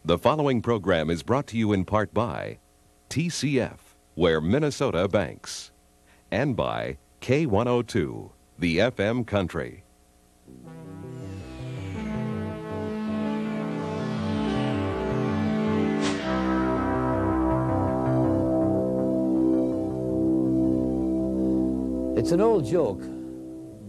The following program is brought to you in part by TCF, where Minnesota banks, and by K102, the FM Country. It's an old joke,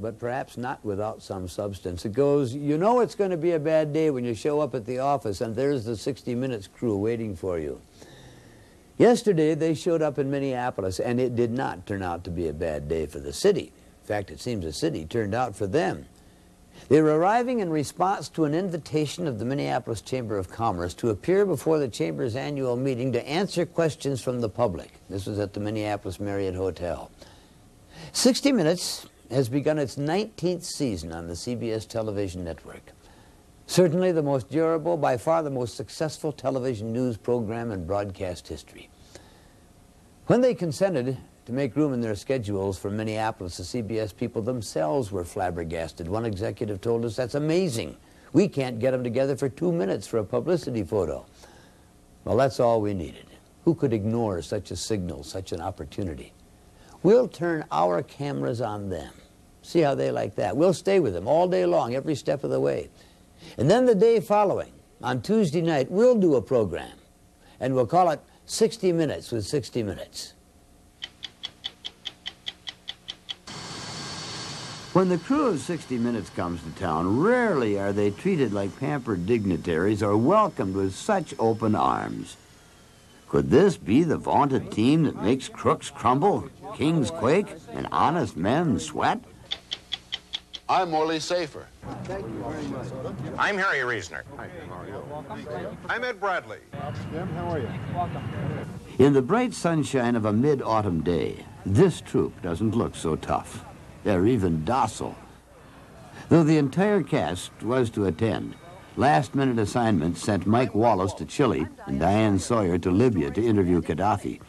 but perhaps not without some substance. It goes, you know it's going to be a bad day when you show up at the office and there's the 60 Minutes crew waiting for you. Yesterday, they showed up in Minneapolis, and it did not turn out to be a bad day for the city. In fact, it seems the city turned out for them. They were arriving in response to an invitation of the Minneapolis Chamber of Commerce to appear before the Chamber's annual meeting to answer questions from the public. This was at the Minneapolis Marriott Hotel. 60 Minutes has begun its 19th season on the CBS television network. Certainly the most durable, by far the most successful television news program in broadcast history. When they consented to make room in their schedules for Minneapolis, the CBS people themselves were flabbergasted. One executive told us, "That's amazing. We can't get them together for 2 minutes for a publicity photo." Well, that's all we needed. Who could ignore such a signal, such an opportunity? We'll turn our cameras on them. See how they like that. We'll stay with them all day long, every step of the way. And then the day following, on Tuesday night, we'll do a program. And we'll call it 60 Minutes with 60 Minutes. When the crew of 60 Minutes comes to town, rarely are they treated like pampered dignitaries or welcomed with such open arms. Could this be the vaunted team that makes crooks crumble, kings quake, and honest men sweat? I'm Morley Safer. Thank you very much. I'm Harry Reasoner. Hi, how are you? I'm Ed Bradley. Jim, how are you? Welcome. In the bright sunshine of a mid-autumn day, this troupe doesn't look so tough. They're even docile. Though the entire cast was to attend, last-minute assignments sent Mike Wallace to Chile and Diane Sawyer to Libya to interview Gaddafi.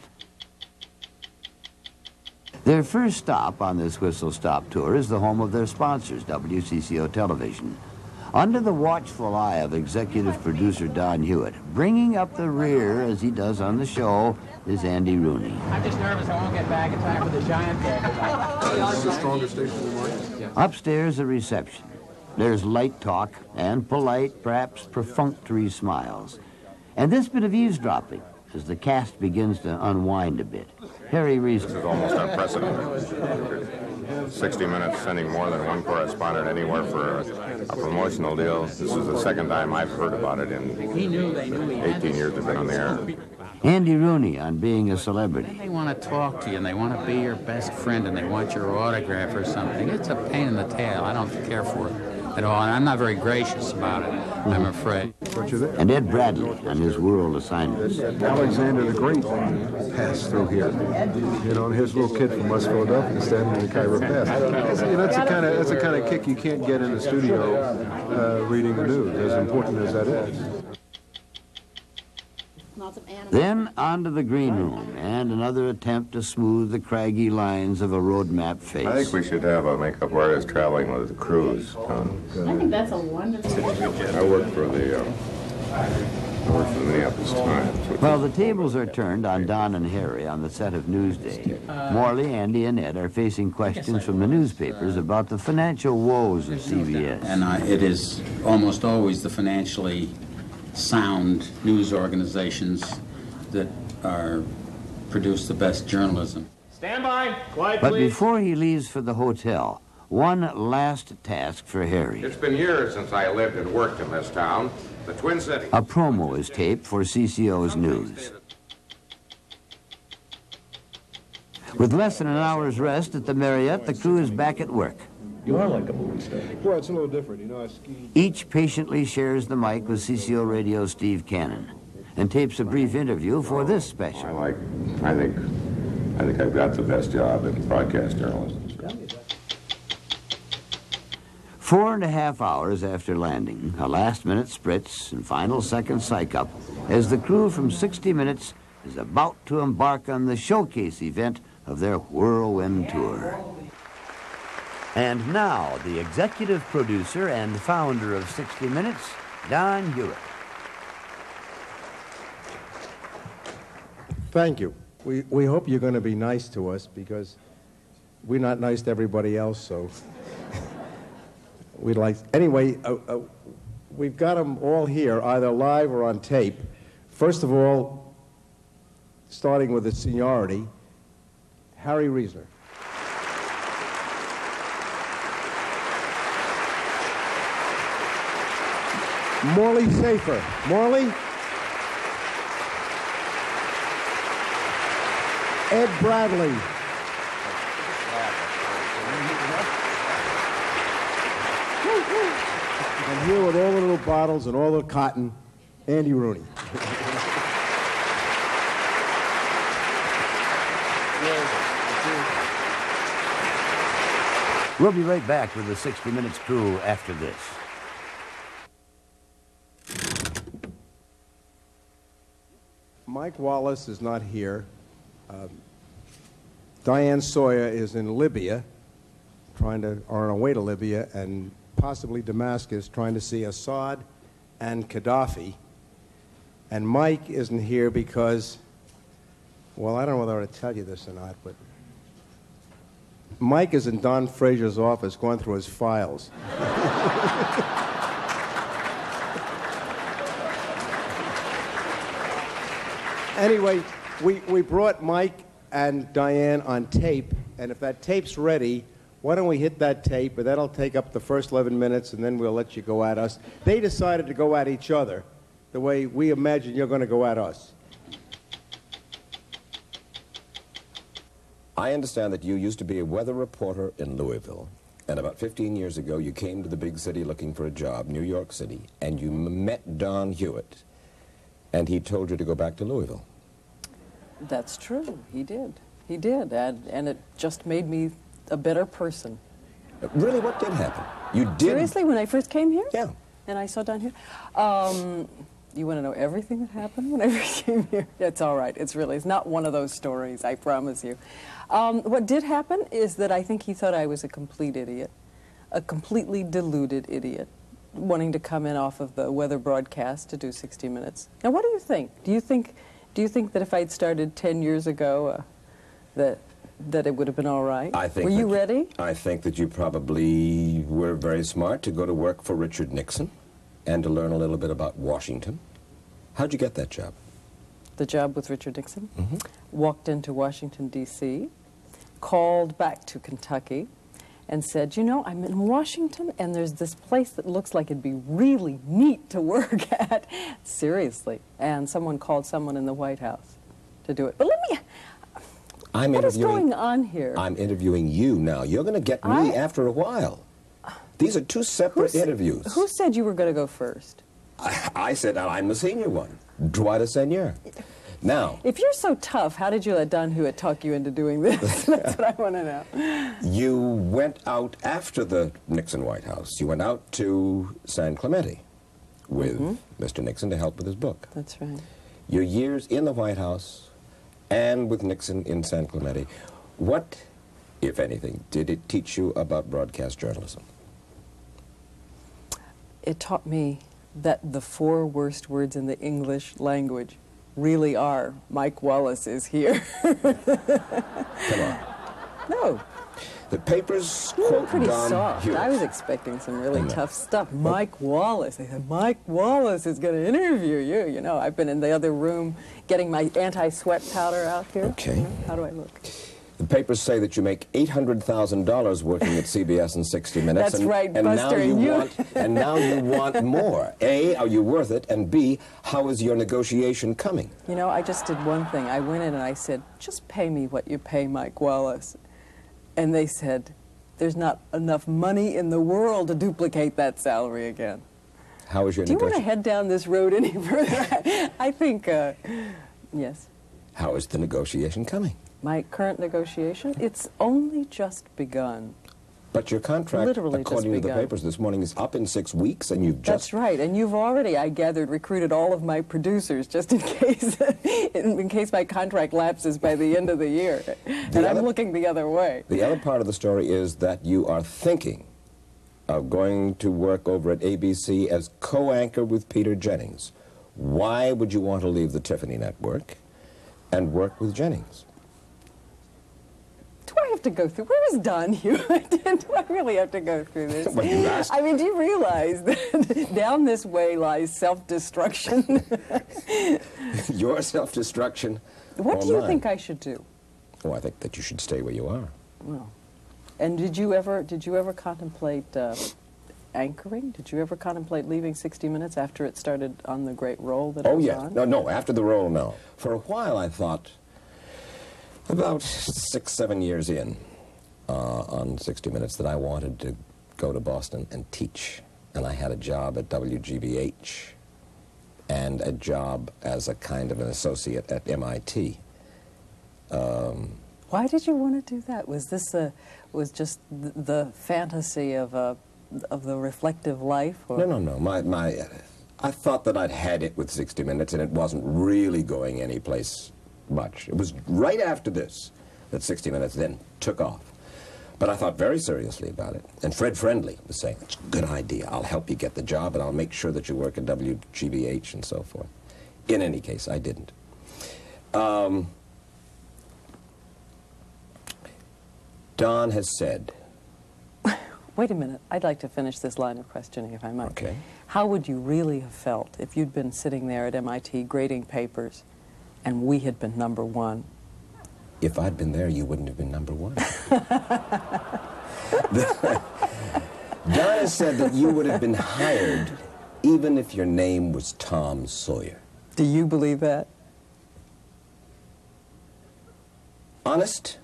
Their first stop on this whistle-stop tour is the home of their sponsors, WCCO Television. Under the watchful eye of executive producer Don Hewitt, bringing up the rear as he does on the show, is Andy Rooney. I'm just nervous I won't get back in time for the giant day. Is the strongest station in the morning? Upstairs, a reception. There's light talk and polite, perhaps perfunctory smiles. And this bit of eavesdropping as the cast begins to unwind a bit. Harry Reason. This is almost unprecedented. 60 Minutes sending more than one correspondent anywhere for a promotional deal. This is the second time I've heard about it in 18 years they've been on the air. Andy Rooney on being a celebrity. They want to talk to you, and they want to be your best friend, and they want your autograph or something. It's a pain in the tail. I don't care for it at all, and I'm not very gracious about it, I'm afraid. And Ed Bradley on his world assignments. Alexander the Great passed through here. You know, and his little kid from West Philadelphia standing in the Cairo Pass. That's the kind of kick you can't get in the studio reading the news, as important as that is. Then on to the green room and another attempt to smooth the craggy lines of a road map face. I think we should have a makeup artist traveling with the cruise. I think that's a wonderful I work for the Minneapolis Times. Well, the tables are turned on Don and Harry on the set of Newsday. Morley, Andy, and Ed are facing questions from the newspapers about the financial woes of CBS. And it is almost always the financially sound news organizations that produce the best journalism. Stand by. Quiet, But before he leaves for the hotel, one last task for Harry. It's been years since I lived and worked in this town, the Twin Cities. A promo is taped for CCO's news. With less than an hour's rest at the Marriott, the crew is back at work. You are like a movie star. Well, it's a little different. You know, I skied. Each patiently shares the mic with CCO Radio's Steve Cannon and tapes a brief interview for this special. I think I've got the best job in broadcast journalism. 4.5 hours after landing, a last-minute spritz and final second psych-up as the crew from 60 Minutes is about to embark on the showcase event of their whirlwind tour. And now, the executive producer and founder of 60 Minutes, Don Hewitt. thank you. We hope you're going to be nice to us because we're not nice to everybody else, so we'd like... Anyway, we've got them all here, either live or on tape. First of all, starting with the seniority, Harry Reasoner. Morley Safer. Morley? Ed Bradley. And here with all the little bottles and all the cotton, Andy Rooney. We'll be right back with the 60 Minutes crew after this. Mike Wallace is not here. Diane Sawyer is in Libya, or on her way to Libya, and possibly Damascus, trying to see Assad and Gaddafi. And Mike isn't here because, well, I don't know whether I ought to tell you this or not, but Mike is in Don Frazier's office going through his files. Anyway, we brought Mike and Diane on tape, and if that tape's ready, why don't we hit that tape, and that'll take up the first 11 minutes, and then we'll let you go at us. They decided to go at each other the way we imagine you're going to go at us. I understand that you used to be a weather reporter in Louisville, and about 15 years ago you came to the big city looking for a job, New York City, and you met Don Hewitt, and he told you to go back to Louisville. That's true. He did. He did, and it just made me a better person. Really, what did happen? You did? Seriously, when I first came here? Yeah. And I saw Don Hewitt? You want to know everything that happened when I first came here? It's all right. It's not one of those stories, I promise you. What did happen is that I think he thought I was a complete idiot, a completely deluded idiot, wanting to come in off of the weather broadcast to do 60 Minutes. Now, what do you think? Do you think that if I'd started 10 years ago, that it would have been all right? Were you ready? I think that you probably were very smart to go to work for Richard Nixon and to learn a little bit about Washington. How'd you get that job? The job with Richard Nixon? Mm-hmm. Walked into Washington, D.C., called back to Kentucky, and said, you know, I'm in Washington, and there's this place that looks like it'd be really neat to work at. Seriously. And someone called someone in the White House to do it. But let me... What is going on here? I'm interviewing you now. You're going to get me after a while. These are two separate interviews. Who said you were going to go first? I said I'm the senior one. Droit de seigneur. Now... If you're so tough, how did you let Don Hewitt talk you into doing this? That's what I want to know. You went out after the Nixon White House. You went out to San Clemente with Mr. Nixon to help with his book. That's right. Your years in the White House and with Nixon in San Clemente, what, if anything, did it teach you about broadcast journalism? It taught me that the 4 worst words in the English language really are, Mike Wallace is here. Come on. No. The papers You were quote pretty Don soft. Hewitt. I was expecting some really tough stuff. Mike Wallace. They said, Mike Wallace is going to interview you. You know, I've been in the other room getting my anti-sweat powder out here. Okay. You know, how do I look? The papers say that you make $800,000 working at CBS in 60 Minutes. That's right, Buster. And now you want more. A, are you worth it? And B, how is your negotiation coming? You know, I just did one thing. I went in and I said, just pay me what you pay Mike Wallace. And they said, there's not enough money in the world to duplicate that salary again. How is your negotiation? Do you want to head down this road any further? I think, yes. How is the negotiation coming? My current negotiation? It's only just begun. But your contract, Literally according to the papers this morning, is up in 6 weeks, and you've just... That's right, and you've already, I gathered, recruited all of my producers just in case, in case my contract lapses by the end of the year. I'm looking the other way. The other part of the story is that you are thinking of going to work over at ABC as co-anchor with Peter Jennings. Why would you want to leave the Tiffany Network? and work with Jennings. Do I have to go through? Where is Don Hewitt? Do I really have to go through this? Well, you asked. I mean, do you realize that down this way lies self-destruction? Your self-destruction. What do you think I should do? Oh, I think that you should stay where you are. Well, and did you ever contemplate anchoring? Did you ever contemplate leaving 60 Minutes after it started on the great roll that it was on? No, after the roll, no. For a while, I thought, about 6, 7 years in on 60 Minutes, that I wanted to go to Boston and teach. And I had a job at WGBH and a job as a kind of an associate at MIT. Why did you want to do that? Was this just the fantasy of the reflective life? Or? No. I thought that I'd had it with 60 Minutes, and it wasn't really going anyplace much. It was right after this that 60 Minutes then took off. But I thought very seriously about it. And Fred Friendly was saying, it's a good idea. I'll help you get the job, and I'll make sure that you work at WGBH and so forth. In any case, I didn't. Don has said... Wait a minute. I'd like to finish this line of questioning, if I might. Okay. How would you really have felt if you'd been sitting there at MIT grading papers and we had been #1? If I'd been there, you wouldn't have been #1. Don has said that you would have been hired even if your name was Tom Sawyer. Do you believe that? Honest?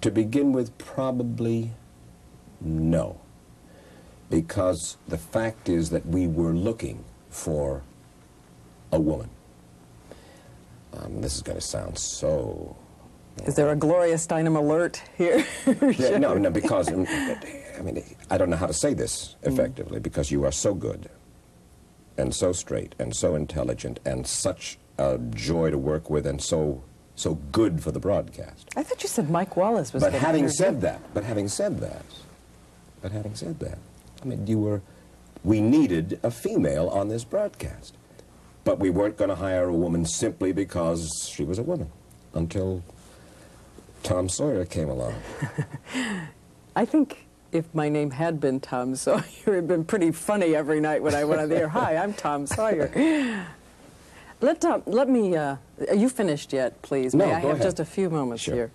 To begin with, probably no. Because the fact is that we were looking for a woman. This is going to sound so... Is there a Gloria Steinem alert here? Yeah, no, because, I mean, I don't know how to say this effectively, because you are so good, and so straight, and so intelligent, and such a joy to work with, and so good for the broadcast. I thought you said Mike Wallace was... But having said that, I mean, we needed a female on this broadcast. But we weren't going to hire a woman simply because she was a woman, until Tom Sawyer came along. I think if my name had been Tom Sawyer, it would have been pretty funny every night when I went on the air. Hi, I'm Tom Sawyer. Let me, are you finished yet, please? No, May I go have ahead. just a few moments Sure. here?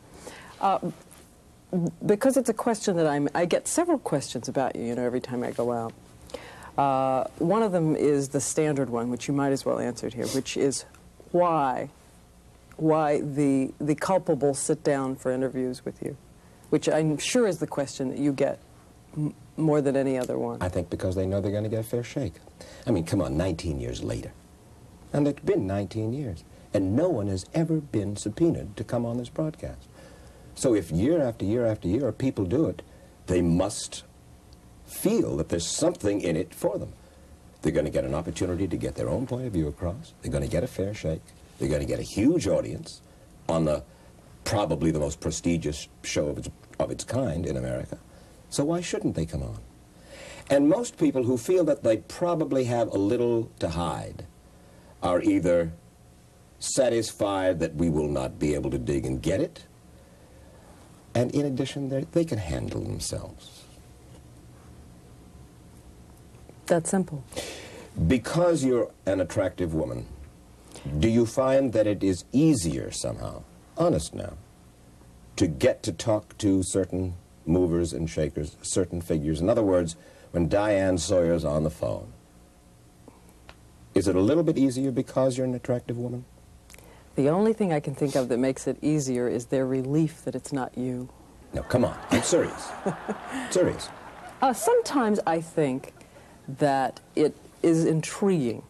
Because it's a question that I get several questions about you, every time I go out. One of them is the standard one, which you might as well answer here, which is why the culpable sit down for interviews with you, which I'm sure is the question that you get more than any other one. I think because they know they're going to get a fair shake. I mean, come on, 19 years later. And it's been 19 years. And no one has ever been subpoenaed to come on this broadcast. So if year after year after year people do it, they must feel that there's something in it for them. They're going to get an opportunity to get their own point of view across. They're going to get a fair shake. They're going to get a huge audience on probably the most prestigious show of its kind in America. So why shouldn't they come on? And most people who feel that they probably have a little to hide are either satisfied that we will not be able to dig and get it, and in addition, they can handle themselves. That's simple. Because you're an attractive woman, do you find that it is easier somehow, honest now, to get to talk to certain movers and shakers, certain figures? In other words, when Diane Sawyer's on the phone, is it a little bit easier because you're an attractive woman? The only thing I can think of that makes it easier is their relief that it's not you. No, come on. I'm serious. Serious. Sometimes I think that it is intriguing.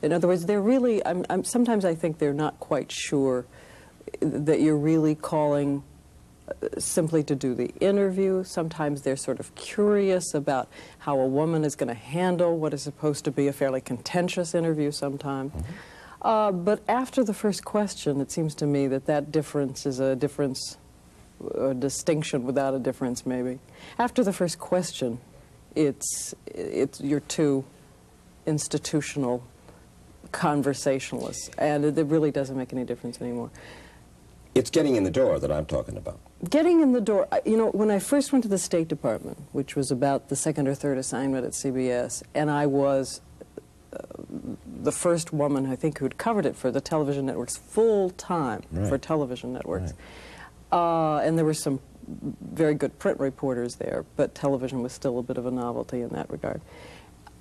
In other words, they're really, sometimes I think they're not quite sure that you're really calling simply to do the interview. Sometimes they're sort of curious about how a woman is going to handle what is supposed to be a fairly contentious interview sometimes. Mm-hmm. But after the first question, it seems to me that difference is a difference, a distinction without a difference, maybe. After the first question, it's you're too institutional conversationalists, and it really doesn't make any difference anymore. It's getting in the door that I'm talking about. Getting in the door, you know, when I first went to the State Department, which was about the second or third assignment at CBS, and I was the first woman, I think, who'd covered it for the television networks full-time, for television networks. And there were some very good print reporters there, but television was still a bit of a novelty in that regard.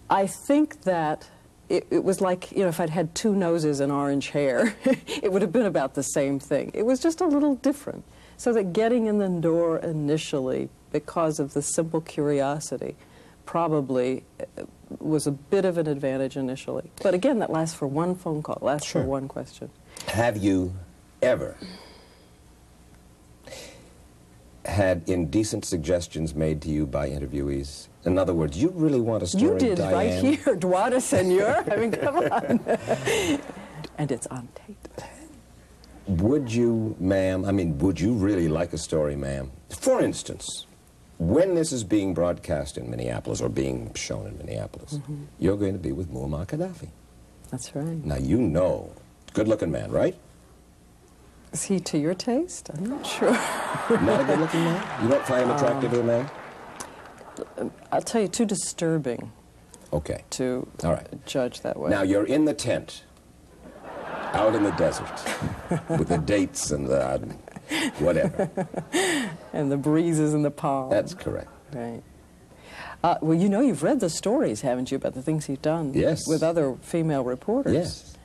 I think that it was like, you know, if I'd had two noses and orange hair, it would have been about the same thing. It was just a little different. So that getting in the door initially, because of the simple curiosity, probably was a bit of an advantage initially. But again, that lasts for one phone call, lasts for one question. Have you ever had indecent suggestions made to you by interviewees? In other words, you really want a story, You did, Diane? right here, Droit Seigneur. I mean, come on. And it's on tape. Would you, ma'am, I mean, would you really like a story, ma'am? For instance, when this is being broadcast in Minneapolis, or being shown in Minneapolis, you're going to be with Muammar Gaddafi. That's right. Now, you know, good-looking man, right? Is he to your taste? I'm not sure. Not a good-looking man? You don't find him attractive as a man? I'll tell you, too disturbing to judge that way. Now, you're in the tent, out in the desert, with the dates and the whatever. And the breezes and the palms. That's correct. Right. Well, you know, you've read the stories, haven't you, about the things he's done with other female reporters? Yes.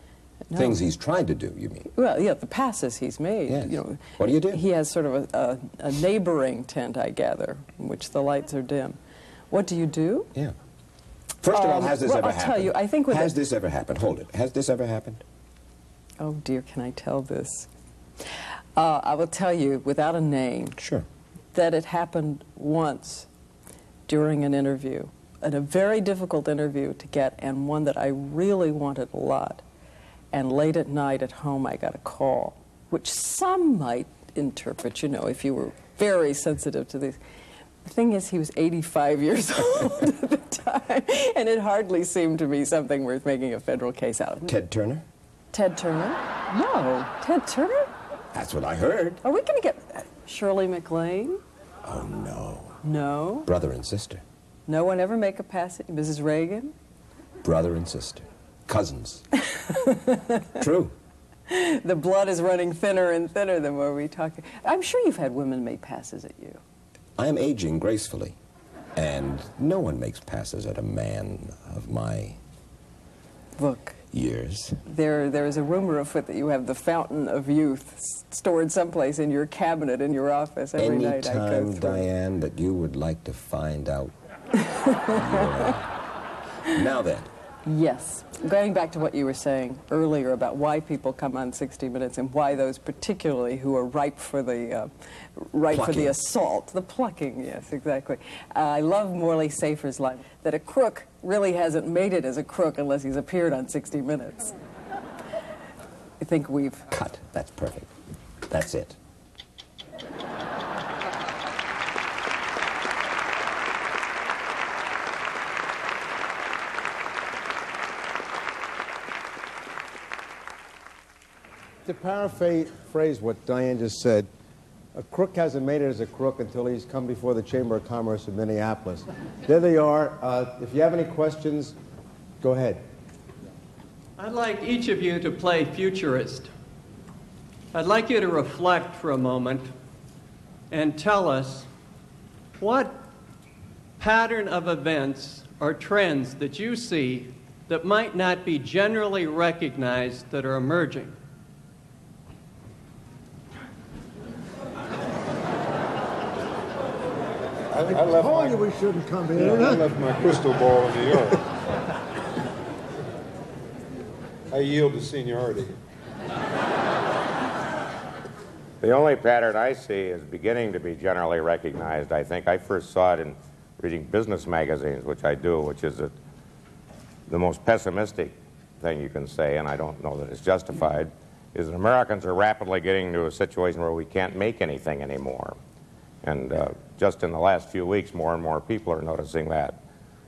No. Things he's tried to do, you mean? Well, yeah, the passes he's made. Yes. You know, what do you do? He has sort of a neighboring tent, I gather, in which the lights are dim. What do you do? Yeah. First of all, has this ever I'll happened? tell you, I think with has this ever happened? Hold it. Has this ever happened? Oh, dear, can I tell this? I will tell you, without a name, that it happened once during an interview, and a very difficult interview to get, and one that I really wanted a lot. And late at night at home, I got a call, which some might interpret, you know, if you were very sensitive to these. The thing is, he was 85 years old at the time, and it hardly seemed to me something worth making a federal case out of. Ted Turner? Ted Turner? No. Ted Turner? That's what I heard. Are we going to get Shirley MacLaine? Oh, no. No. Brother and sister. No one ever make a pass at Mrs. Reagan? Brother and sister. Cousins. True. The blood is running thinner and thinner the more we talk. I'm sure you've had women make passes at you. I am aging gracefully, and no one makes passes at a man of my years. There is a rumor afoot that you have the fountain of youth stored someplace in your cabinet in your office every night. Anytime, Diane, that you would like to find out. Now then. Yes. Going back to what you were saying earlier about why people come on 60 Minutes and why those particularly who are ripe for the assault, the plucking, yes, exactly. I love Morley Safer's line that a crook really hasn't made it as a crook unless he's appeared on 60 Minutes. I think we've... Cut. That's perfect. That's it. To paraphrase what Diane just said, a crook hasn't made it as a crook until he's come before the Chamber of Commerce of Minneapolis. There they are. If you have any questions, go ahead. I'd like each of you to play futurist. I'd like you to reflect for a moment and tell us what pattern of events or trends that you see that might not be generally recognized that are emerging. I told you we shouldn't come here. I left my crystal ball in New York. I yield to seniority. The only pattern I see is beginning to be generally recognized. I think I first saw it in reading business magazines, which I do, which is the most pessimistic thing you can say, and I don't know that it's justified, is that Americans are rapidly getting to a situation where we can't make anything anymore. And just in the last few weeks, more and more people are noticing that.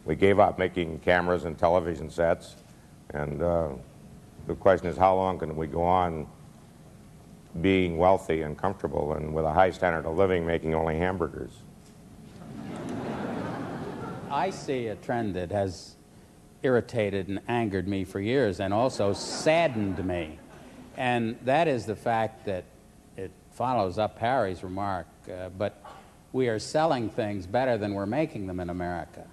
We gave up making cameras and television sets, and The question is, how long can we go on being wealthy and comfortable and with a high standard of living making only hamburgers? I see a trend that has irritated and angered me for years and also saddened me. And that is the fact that it follows up Harry's remark, but we are selling things better than we're making them in America.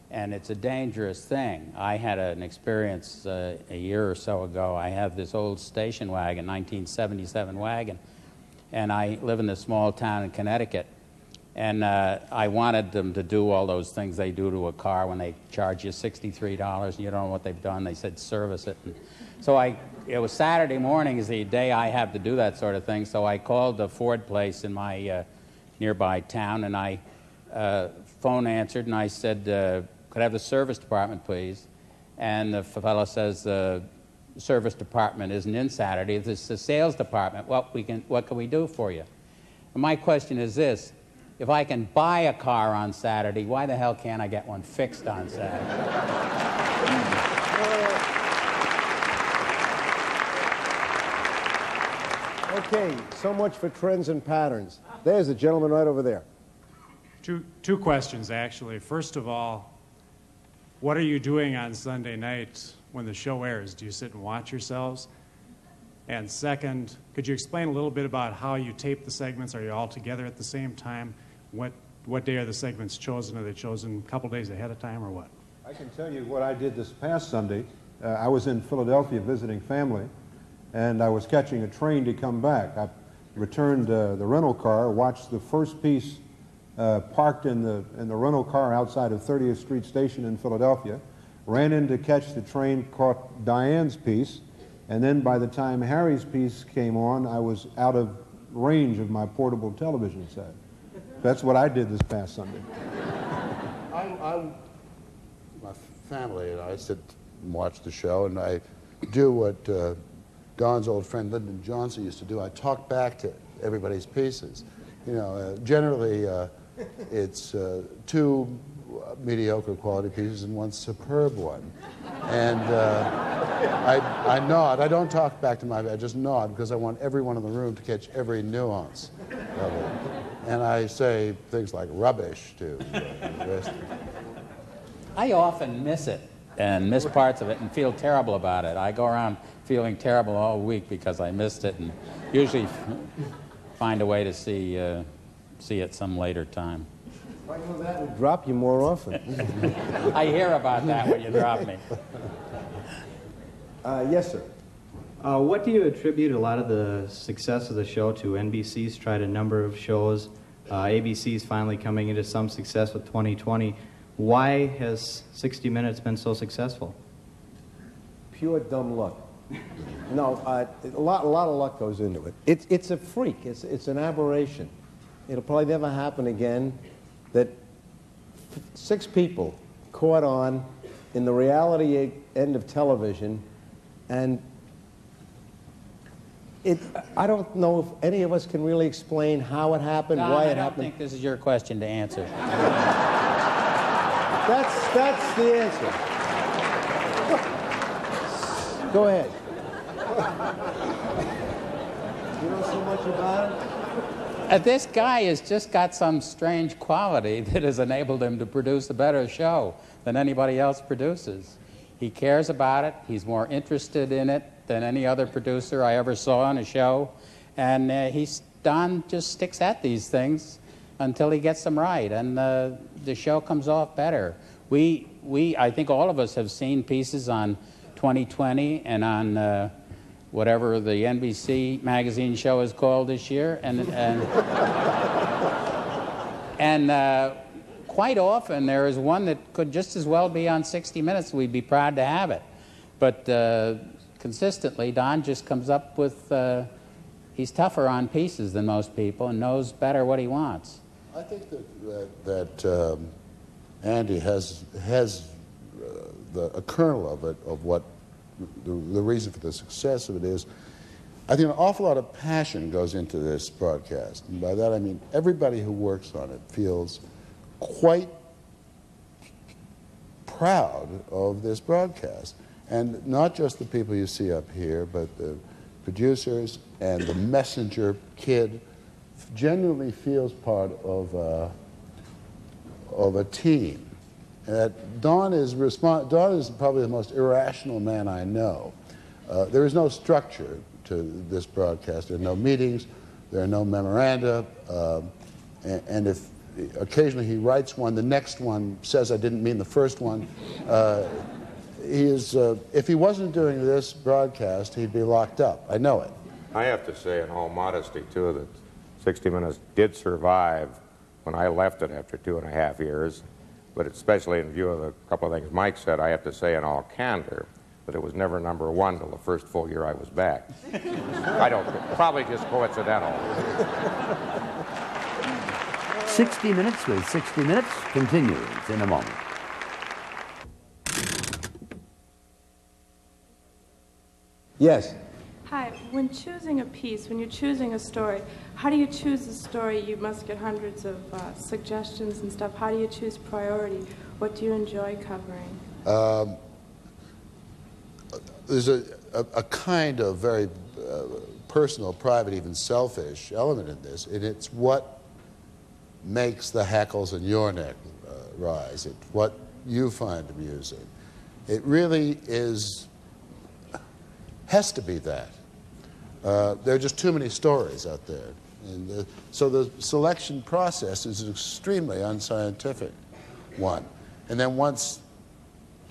And it's a dangerous thing. I had an experience a year or so ago. I have this old station wagon, 1977 wagon, and I live in this small town in Connecticut. And I wanted them to do all those things they do to a car when they charge you $63 and you don't know what they've done. They said service it. And so it was Saturday morning is the day I have to do that sort of thing. So I called the Ford place in my nearby town, and I phone answered, and I said, could I have the service department, please? And the fellow says, the service department isn't in Saturday. This is the sales department. What can we do for you? And my question is this. If I can buy a car on Saturday, why the hell can't I get one fixed on Saturday? Okay, so much for trends and patterns. There's a gentleman right over there. Two questions, actually. First of all, what are you doing on Sunday night when the show airs? Do you sit and watch yourselves? And second, could you explain a little bit about how you tape the segments? Are you all together at the same time? What day are the segments chosen? Are they chosen a couple days ahead of time or what? I can tell you what I did this past Sunday. I was in Philadelphia visiting family, and I was catching a train to come back. I returned the rental car, watched the first piece parked in the rental car outside of 30th Street Station in Philadelphia, ran in to catch the train, caught Diane's piece, and then by the time Harry's piece came on, I was out of range of my portable television set. That's what I did this past Sunday. My family and I sit and watch the show, and I do what Don's old friend Lyndon Johnson used to do. I talk back to everybody's pieces. You know, generally it's two mediocre quality pieces and one superb one. And I nod. I don't talk back to I just nod because I want everyone in the room to catch every nuance of it. And I say things like rubbish to the rest of it. I often miss it and miss parts of it and feel terrible about it. I go around feeling terrible all week because I missed it, and usually find a way to see it some later time. I know that would drop you more often. I hear about that when you drop me. Yes, sir. What do you attribute a lot of the success of the show to? NBC's tried a number of shows. ABC's finally coming into some success with 2020. Why has 60 Minutes been so successful? Pure dumb luck. No, a lot of luck goes into it. It's a freak. It's an aberration. It'll probably never happen again that 6 people caught on in the reality end of television, and I don't know if any of us can really explain how it happened, Don, why it happened. I don't think this is your question to answer. That's the answer. Go ahead. You know so much about it? This guy has just got some strange quality that has enabled him to produce a better show than anybody else produces. He cares about it. He's more interested in it than any other producer I ever saw on a show. And Don just sticks at these things until he gets them right. And the show comes off better. I think all of us have seen pieces on 2020 and on whatever the NBC magazine show is called this year. And quite often there is one that could just as well be on 60 Minutes. We'd be proud to have it. But consistently, Don just comes up with, he's tougher on pieces than most people and knows better what he wants. I think that Andy has a kernel of it, of what the reason for the success of it is. I think an awful lot of passion goes into this broadcast. And by that I mean everybody who works on it feels quite proud of this broadcast. And not just the people you see up here, but the producers and the messenger kid genuinely feels part of a team. Don is probably the most irrational man I know. There is no structure to this broadcast. There are no meetings. There are no memoranda. And if occasionally he writes one, the next one says I didn't mean the first one. If he wasn't doing this broadcast, he'd be locked up. I know it. I have to say, in all modesty, too, that 60 Minutes did survive when I left it after 2.5 years. But especially in view of a couple of things Mike said, I have to say in all candor that it was never #1 till the first full year I was back. Probably just coincidental. 60 Minutes with 60 Minutes continues in a moment. Yes. Hi. When choosing a piece, when you're choosing a story, how do you choose the story? You must get hundreds of suggestions and stuff. How do you choose priority? What do you enjoy covering? There's a kind of very personal, private, even selfish element in this, and it's what makes the hackles in your neck rise. It's what you find amusing. It really has to be that. There are just too many stories out there. And so the selection process is an extremely unscientific one. And then once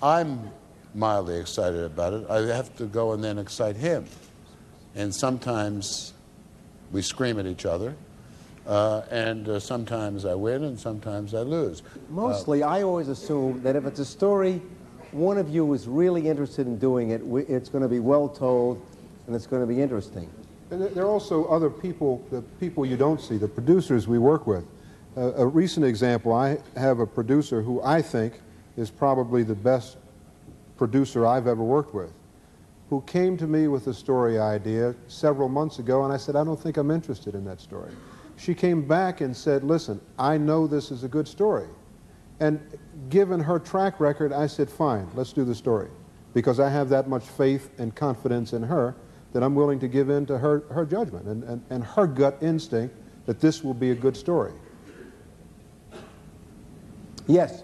I'm mildly excited about it, I have to go and then excite him. And sometimes we scream at each other, and sometimes I win and sometimes I lose. Mostly, I always assume that if it's a story, one of you is really interested in doing it, it's going to be well told, and it's going to be interesting. And there are also other people, the people you don't see, the producers we work with. A recent example, I have a producer who I think is probably the best producer I've ever worked with, who came to me with a story idea several months ago, and I said, I don't think I'm interested in that story. She came back and said, listen, I know this is a good story. And given her track record, I said, fine, let's do the story. Because I have that much faith and confidence in her that I'm willing to give in to her judgment and her gut instinct that this will be a good story. Yes.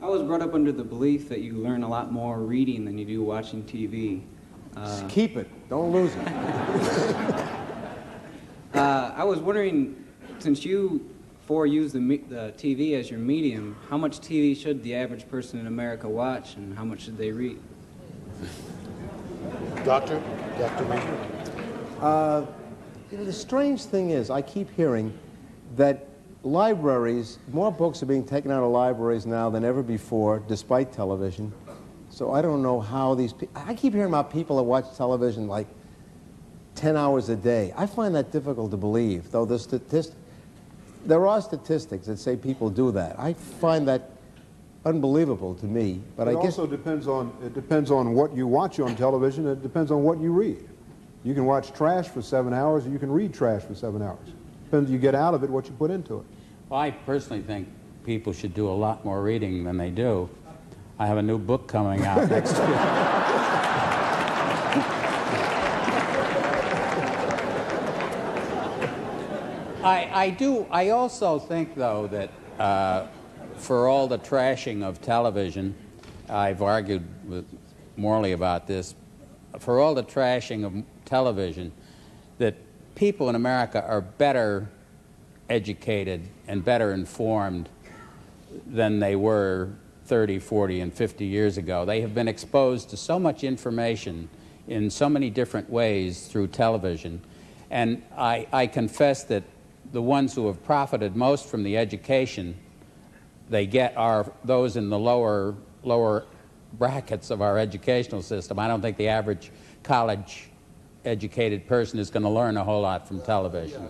I was brought up under the belief that you learn a lot more reading than you do watching TV. Just keep it. Don't lose it. I was wondering, since you use the TV as your medium, how much TV should the average person in America watch, and how much should they read? Dr. The strange thing is, I keep hearing that libraries, more books are being taken out of libraries now than ever before, despite television. So I don't know how I keep hearing about people that watch television like 10 hours a day. I find that difficult to believe, though there are statistics that say people do that. I find that unbelievable to me. But it also depends on what you watch on television. It depends on what you read. You can watch trash for 7 hours, or you can read trash for 7 hours. Depends you get out of it, what you put into it. Well, I personally think people should do a lot more reading than they do. I have a new book coming out next week. I also think, though, that for all the trashing of television, I've argued with Morley about this, for all the trashing of television, that people in America are better educated and better informed than they were 30, 40, and 50 years ago. They have been exposed to so much information in so many different ways through television. And I confess that the ones who have profited most from the education they get are those in the lower brackets of our educational system. I don't think the average college-educated person is going to learn a whole lot from television.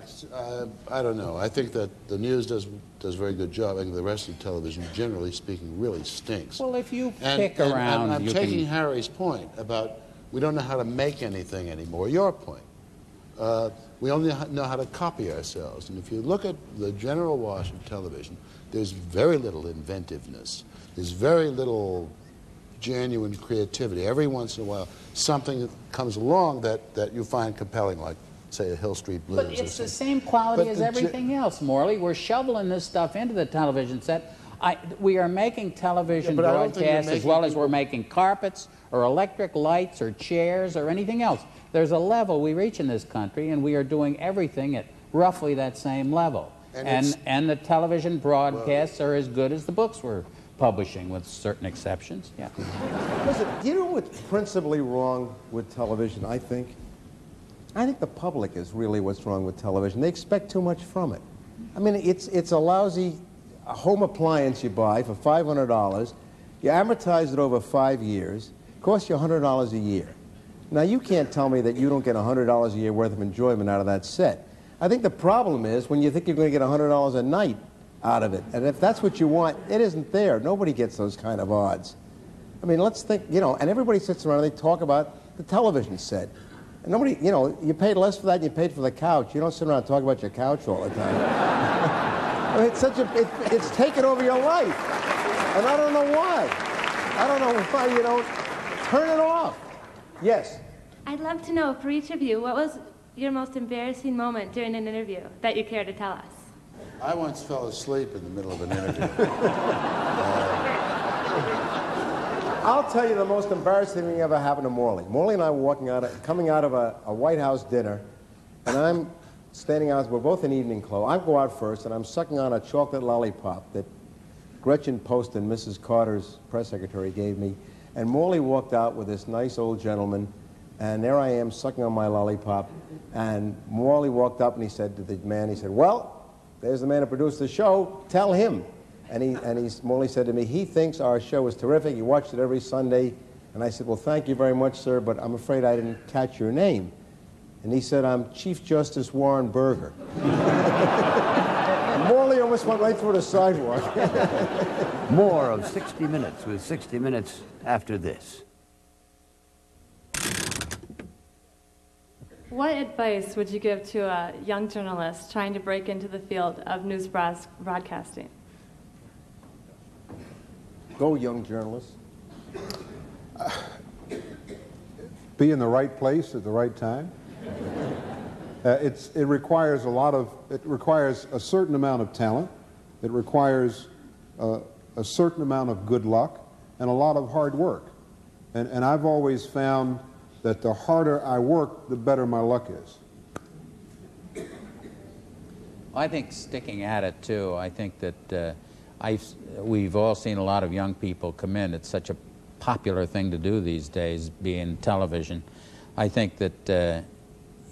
I don't know. I think that the news does a very good job. I think the rest of television, generally speaking, really stinks. Well, if you pick around, and I'm taking Harry's point about we don't know how to make anything anymore. Your point. We only know how to copy ourselves. And if you look at the general wash of television, there's very little inventiveness. There's very little genuine creativity. Every once in a while, something comes along that you find compelling, like, say, a Hill Street Blues. But it's the same quality as everything else, Morley. We're shoveling this stuff into the television set. We are making television broadcasts as well as we're making carpets or electric lights or chairs or anything else. There's a level we reach in this country, and we are doing everything at roughly that same level. And the television broadcasts are as good as the books we're publishing, with certain exceptions. Yeah. Listen, do you know what's principally wrong with television, I think? I think the public is really what's wrong with television. They expect too much from it. I mean, it's a lousy home appliance you buy for $500. You amortize it over 5 years. It costs you $100 a year. Now, you can't tell me that you don't get $100 a year worth of enjoyment out of that set. I think the problem is when you think you're going to get $100 a night out of it. And if that's what you want, it isn't there. Nobody gets those kind of odds. I mean, let's think, you know, and everybody sits around and they talk about the television set. And nobody, you know, you paid less for that than you paid for the couch. You don't sit around and talk about your couch all the time. I mean, it's taken over your life. And I don't know why. I don't know why you don't turn it off. Yes? I'd love to know, for each of you, what was your most embarrassing moment during an interview that you care to tell us? I once fell asleep in the middle of an interview. I'll tell you the most embarrassing thing ever happened to Morley. Morley and I were coming out of a White House dinner, and I'm standing out. We're both in evening clothes. I go out first, and I'm sucking on a chocolate lollipop that Gretchen Poston, Mrs. Carter's press secretary, gave me. And Morley walked out with this nice old gentleman, and there I am sucking on my lollipop. And Morley walked up and he said to the man, he said, "Well, there's the man who produced the show. Tell him." And Morley said to me, "He thinks our show is terrific. He watched it every Sunday." And I said, "Well, thank you very much, sir, but I'm afraid I didn't catch your name." And he said, "I'm Chief Justice Warren Burger." Morley almost went right through the sidewalk. More of 60 Minutes with 60 Minutes after this. What advice would you give to a young journalist trying to break into the field of news broadcasting? Go, young journalist. Be in the right place at the right time. It requires a certain amount of talent. It requires a certain amount of good luck and a lot of hard work. And I've always found that the harder I work, the better my luck is. I think sticking at it, too. I think that we've all seen a lot of young people come in. It's such a popular thing to do these days, being television. I think that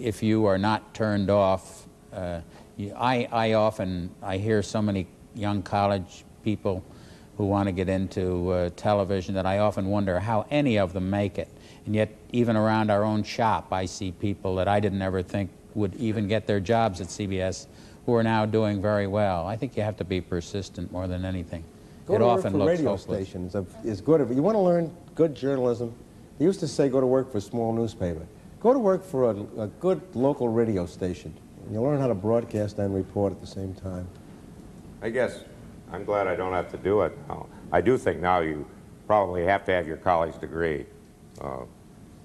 if you are not turned off, I hear so many young college people who want to get into television that I often wonder how any of them make it. And yet, even around our own shop, I see people that I didn't ever think would even get their jobs at CBS who are now doing very well. I think you have to be persistent more than anything. Go to work for radio stations is good. If you want to learn good journalism, they used to say go to work for a small newspaper. Go to work for a good local radio station. And you'll learn how to broadcast and report at the same time. I guess I'm glad I don't have to do it now. I do think now you probably have to have your college degree.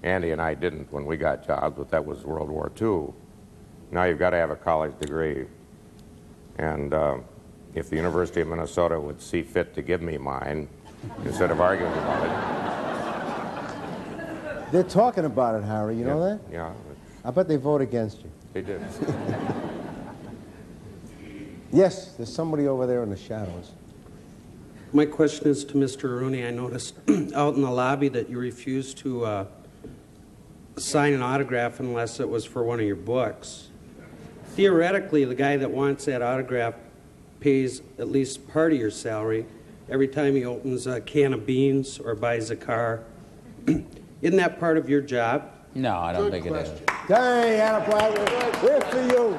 Andy and I didn't when we got jobs, but that was World War II. Now you've got to have a college degree. And if the University of Minnesota would see fit to give me mine, instead of arguing about it. They're talking about it, Harry. You know that? Yeah. I bet they vote against you. They did. Yes, there's somebody over there in the shadows. My question is to Mr. Rooney. I noticed out in the lobby that you refused to sign an autograph unless it was for one of your books. Theoretically, the guy that wants that autograph pays at least part of your salary every time he opens a can of beans or buys a car. Isn't that part of your job? No, I don't think it is. Hey, Anna, we're for you.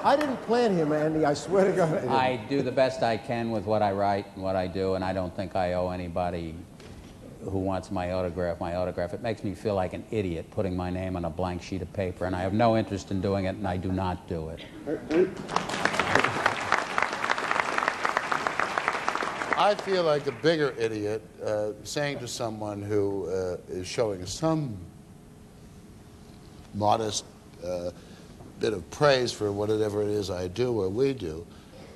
I didn't plan him, Andy. I swear to God. I do the best I can with what I write and what I do, and I don't think I owe anybody who wants my autograph. It makes me feel like an idiot putting my name on a blank sheet of paper, and I have no interest in doing it, and I do not do it. I feel like a bigger idiot saying to someone who is showing some modest bit of praise for whatever it is I do or we do,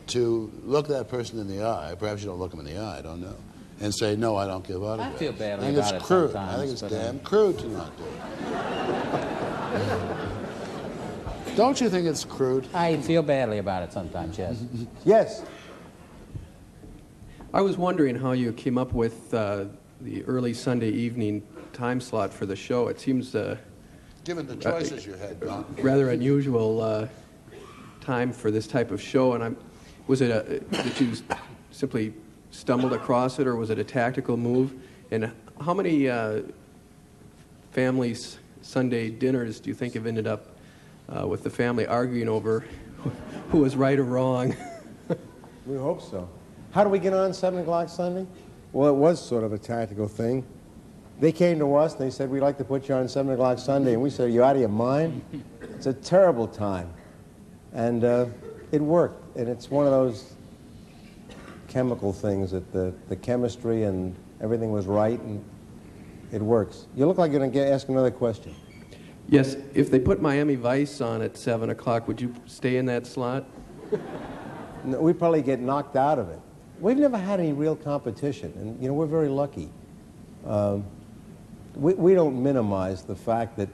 to look that person in the eye, perhaps you don't look them in the eye, I don't know, and say, no, I don't give autographs. I feel badly I think about it's it crude. sometimes. I think it's but, damn crude to not do it. Don't you think it's crude? I feel badly about it sometimes, yes. Yes. I was wondering how you came up with the early Sunday evening time slot for the show. It seems Given the choices you had, Don. rather unusual time for this type of show. And was it did you simply stumbled across it, or was it a tactical move? And how many families' Sunday dinners do you think have ended up with the family arguing over who was right or wrong? We hope so. How do we get on 7 o'clock Sunday? Well, it was sort of a tactical thing. They came to us and they said, we'd like to put you on 7 o'clock Sunday. And we said, are you out of your mind? It's a terrible time. And it worked. And it's one of those chemical things that the chemistry and everything was right, and it works. You look like you're going to ask another question. Yes, if they put Miami Vice on at 7 o'clock, would you stay in that slot? No, we'd probably get knocked out of it. We've never had any real competition, and you know, we're very lucky. We don't minimize the fact that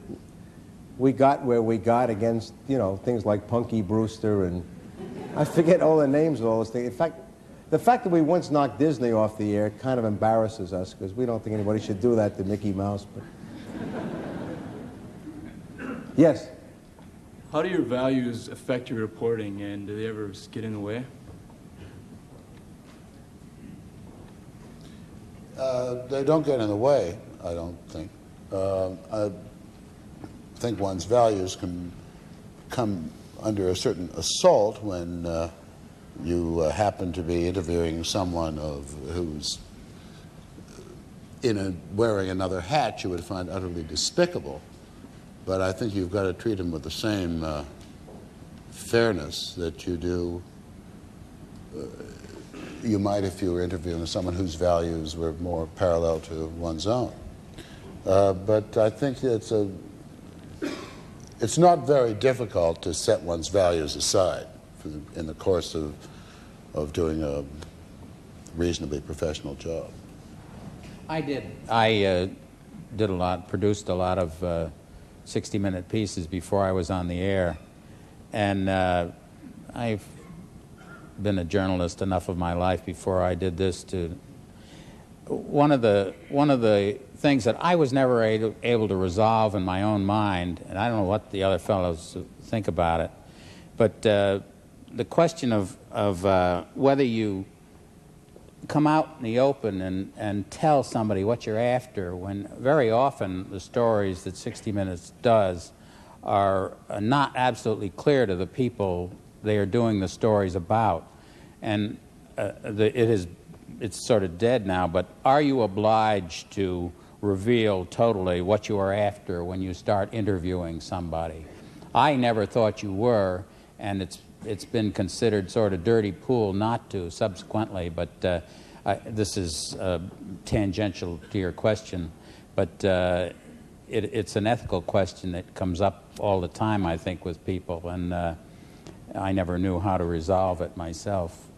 we got where we got against, you know, things like Punky Brewster, and I forget all the names of all those things. In fact, the fact that we once knocked Disney off the air kind of embarrasses us, because we don't think anybody should do that to Mickey Mouse. But yes? How do your values affect your reporting, and do they ever get in the way? They don't get in the way, I don't think. I think one's values can come under a certain assault when you happen to be interviewing someone who's wearing another hat you would find utterly despicable. But I think you've got to treat him with the same fairness that you do. You might if you were interviewing someone whose values were more parallel to one's own. But I think it's not very difficult to set one's values aside in the course of doing a reasonably professional job. I did a lot, produced a lot of 60-minute pieces before I was on the air, and I've been a journalist enough of my life before I did this to. One of the things that I was never able to resolve in my own mind, and I don't know what the other fellows think about it, but the question of whether you come out in the open and tell somebody what you're after, when very often the stories that 60 Minutes does are not absolutely clear to the people they are doing the stories about. And it's sort of dead now, but are you obliged to reveal totally what you are after when you start interviewing somebody? I never thought you were, and it's been considered sort of dirty pool not to subsequently, but this is tangential to your question, but it's an ethical question that comes up all the time, I think, with people, and I never knew how to resolve it myself.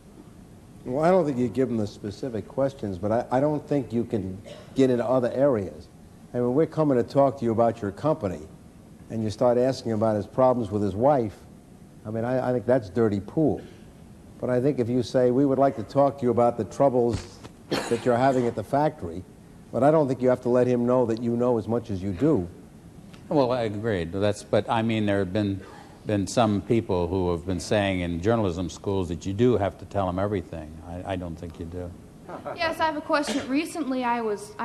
Well, I don't think you give them the specific questions, but I don't think you can get into other areas. I mean, we're coming to talk to you about your company, and you start asking about his problems with his wife. I mean, I think that's dirty pool. But I think if you say, we would like to talk to you about the troubles that you're having at the factory, but I don't think you have to let him know that you know as much as you do. Well, I agreed. But I mean, there have been some people who have been saying in journalism schools that you do have to tell them everything. I don't think you do. Yes, I have a question. Recently, I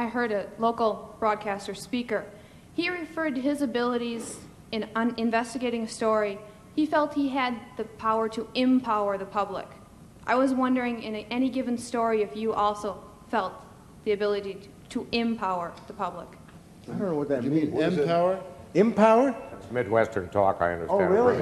heard a local broadcaster speaker. He referred to his abilities in investigating a story. He felt he had the power to empower the public. I was wondering, in any given story, if you also felt the ability to empower the public. I don't know what that means. Empower? Empower? It's Midwestern talk, I understand. Oh, really?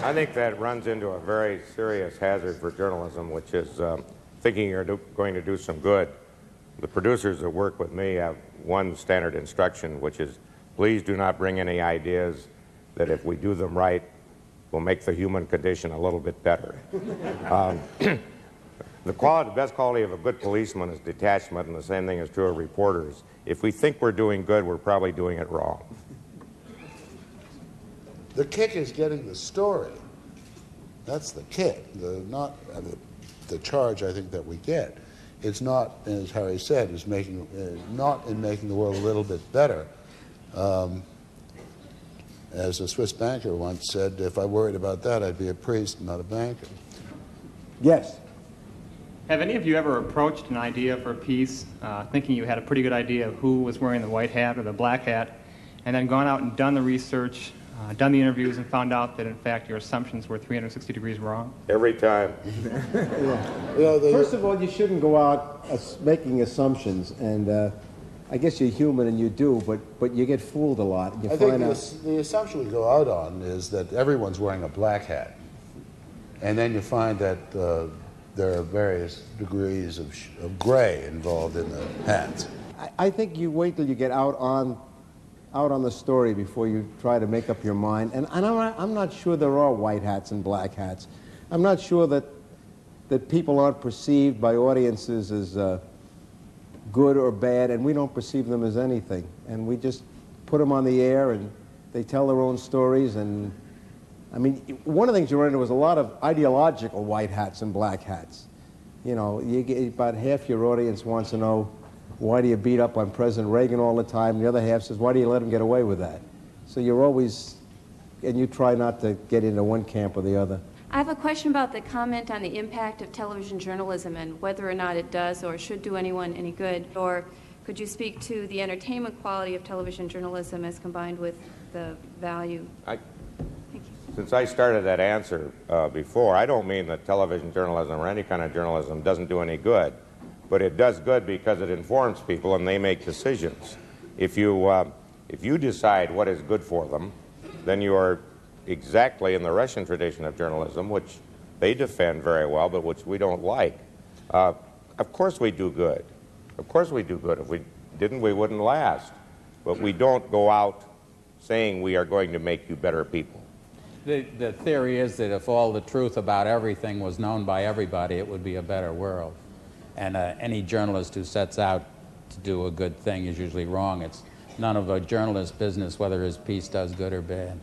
I think that runs into a very serious hazard for journalism, which is thinking you're going to do some good. The producers that work with me have one standard instruction, which is please do not bring any ideas that if we do them right will make the human condition a little bit better. The best quality of a good policeman is detachment, and the same thing is true of reporters. If we think we're doing good, we're probably doing it wrong. The kick is getting the story. That's the kick. The charge I think that we get. It's not, as Harry said, is making not in making the world a little bit better. As a Swiss banker once said, if I worried about that, I'd be a priest, not a banker. Yes. Have any of you ever approached an idea for a piece, thinking you had a pretty good idea of who was wearing the white hat or the black hat, and then gone out and done the research, done the interviews, and found out that, in fact, your assumptions were 360 degrees wrong? Every time. First of all, you shouldn't go out making assumptions, and I guess you're human and you do, but you get fooled a lot. You I think the assumption we go out on is that everyone's wearing a black hat, and then you find that there are various degrees of gray involved in the hats. I think you wait till you get out on the story before you try to make up your mind. And I'm not sure there are white hats and black hats. I'm not sure that people aren't perceived by audiences as good or bad, and we don't perceive them as anything. And we just put them on the air, and they tell their own stories. And I mean, one of the things you run into is a lot of ideological white hats and black hats. You know, you get about half your audience wants to know, why do you beat up on President Reagan all the time? The other half says, why do you let him get away with that? So you're always, and you try not to get into one camp or the other. I have a question about the comment on the impact of television journalism and whether or not it does or should do anyone any good. Or could you speak to the entertainment quality of television journalism as combined with the value? Since I started that answer before, I don't mean that television journalism or any kind of journalism doesn't do any good, but it does good because it informs people and they make decisions. If you decide what is good for them, then you are exactly in the Russian tradition of journalism, which they defend very well, but which we don't like. Of course we do good. Of course we do good. If we didn't, we wouldn't last. But we don't go out saying we are going to make you better people. The theory is that if all the truth about everything was known by everybody, it would be a better world. And any journalist who sets out to do a good thing is usually wrong. It's none of a journalist's business whether his piece does good or bad.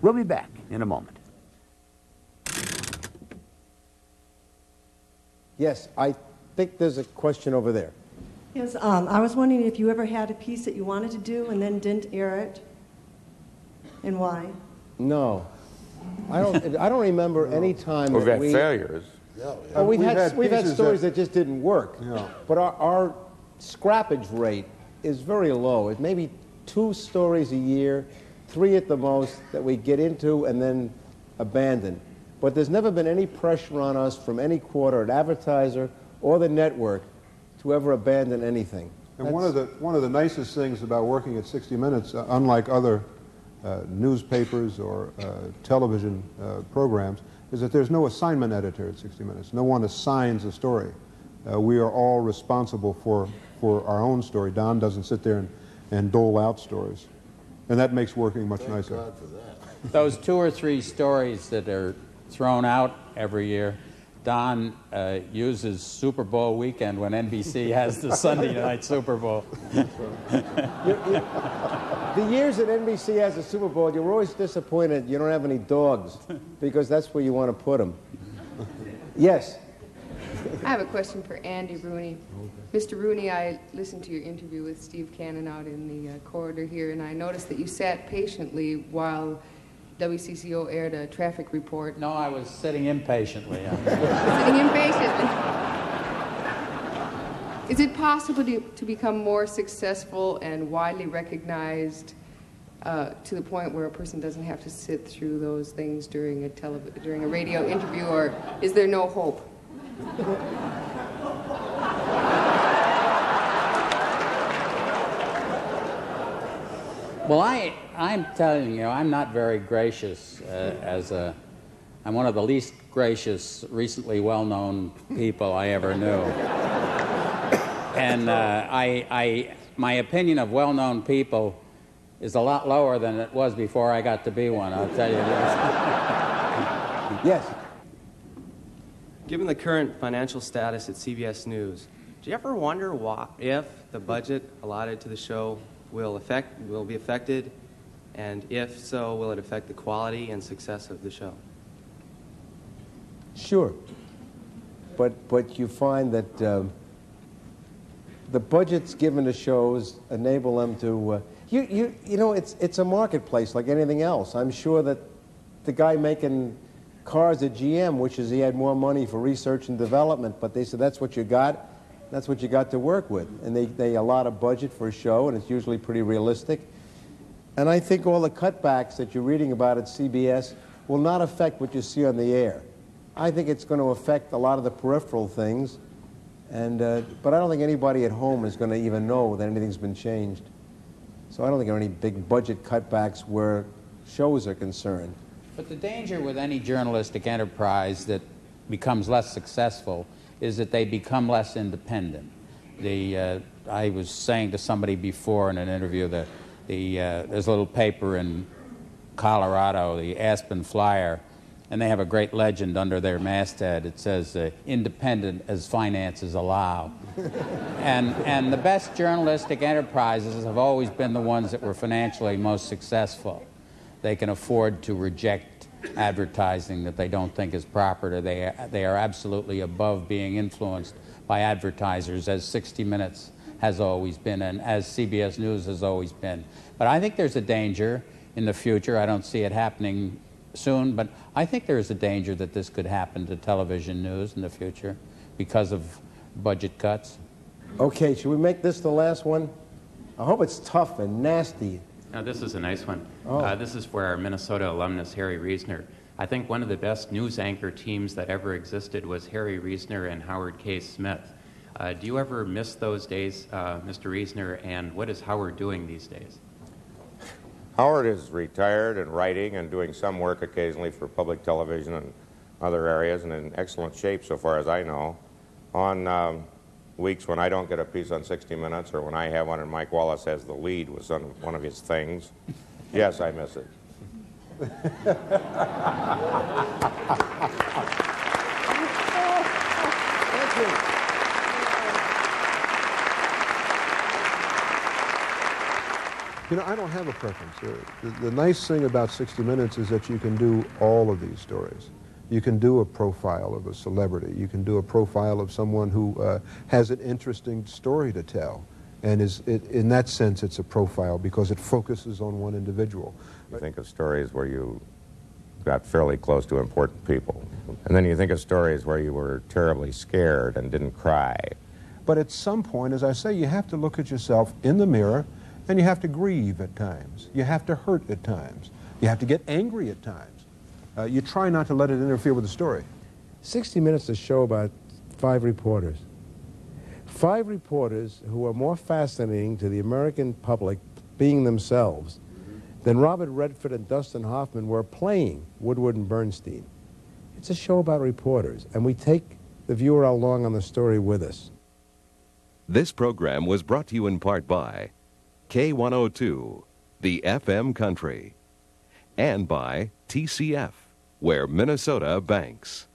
We'll be back in a moment. Yes, I think there's a question over there. Yes, I was wondering if you ever had a piece that you wanted to do and then didn't air it, and why? No. I don't remember any time We've that had failures. We've had stories that just didn't work. Yeah. But our scrappage rate is very low. It's maybe 2 stories a year, 3 at the most, that we get into and then abandon. But there's never been any pressure on us from any quarter, an advertiser or the network, to ever abandon anything. And one of the nicest things about working at 60 Minutes, unlike other newspapers or television programs, is that there's no assignment editor at 60 Minutes. No one assigns a story. We are all responsible for our own story. Don doesn't sit there and dole out stories. And that makes working much nicer. God for that. Those 2 or 3 stories that are thrown out every year, Don uses Super Bowl weekend when NBC has the Sunday night Super Bowl. The years that NBC has the Super Bowl, you're always disappointed you don't have any dogs, because that's where you want to put them. Yes? I have a question for Andy Rooney. Mr. Rooney, I listened to your interview with Steve Cannon out in the corridor here, and I noticed that you sat patiently while WCCO aired a traffic report. No, I was sitting impatiently. Sitting impatiently. Is it possible to become more successful and widely recognized to the point where a person doesn't have to sit through those things during a radio interview, or is there no hope? Well, I'm telling you, I'm not very gracious as a I'm one of the least gracious, recently well-known people I ever knew. And my opinion of well-known people is a lot lower than it was before I got to be one, I'll tell you this. Yes. Given the current financial status at CBS News, do you ever wonder if the budget allotted to the show will be affected, and if so, will it affect the quality and success of the show? Sure. But you find that the budgets given to shows enable them to... you know, it's a marketplace like anything else. I'm sure that the guy making cars at GM wishes he had more money for research and development, but they said that's what you got. That's what you got to work with. And they allot a budget for a show, and it's usually pretty realistic. And I think all the cutbacks that you're reading about at CBS will not affect what you see on the air. I think it's going to affect a lot of the peripheral things, but I don't think anybody at home is going to even know that anything's been changed. So I don't think there are any big budget cutbacks where shows are concerned. But the danger with any journalistic enterprise that becomes less successful is that they become less independent. I was saying to somebody before in an interview that there's a little paper in Colorado, the Aspen Flyer, and they have a great legend under their masthead. It says, independent as finances allow. and the best journalistic enterprises have always been the ones that were financially most successful. They can afford to reject advertising that they don't think is proper. They are absolutely above being influenced by advertisers, as 60 Minutes has always been and as CBS News has always been. But I think there's a danger in the future. I don't see it happening soon, but I think there is a danger that this could happen to television news in the future because of budget cuts. Okay, should we make this the last one? I hope it's tough and nasty. No, this is a nice one. Oh. This is for our Minnesota alumnus, Harry Reisner. I think one of the best news anchor teams that ever existed was Harry Reisner and Howard K. Smith. Do you ever miss those days, Mr. Reisner, and what is Howard doing these days? Howard is retired and writing and doing some work occasionally for public television and other areas, and in excellent shape so far as I know. On weeks when I don't get a piece on 60 Minutes or when I have one and Mike Wallace has the lead with one of his things, yes, I miss it. You know, I don't have a preference. The nice thing about 60 Minutes is that you can do all of these stories. You can do a profile of a celebrity. You can do a profile of someone who has an interesting story to tell. And in that sense, it's a profile because it focuses on one individual. You think of stories where you got fairly close to important people. And then you think of stories where you were terribly scared and didn't cry. But at some point, as I say, you have to look at yourself in the mirror and you have to grieve at times. You have to hurt at times. You have to get angry at times. You try not to let it interfere with the story. 60 Minutes is a show about 5 reporters. 5 reporters who are more fascinating to the American public being themselves than Robert Redford and Dustin Hoffman were playing Woodward and Bernstein. It's a show about reporters, and we take the viewer along on the story with us. This program was brought to you in part by K102, the FM Country, and by TCF, where Minnesota banks.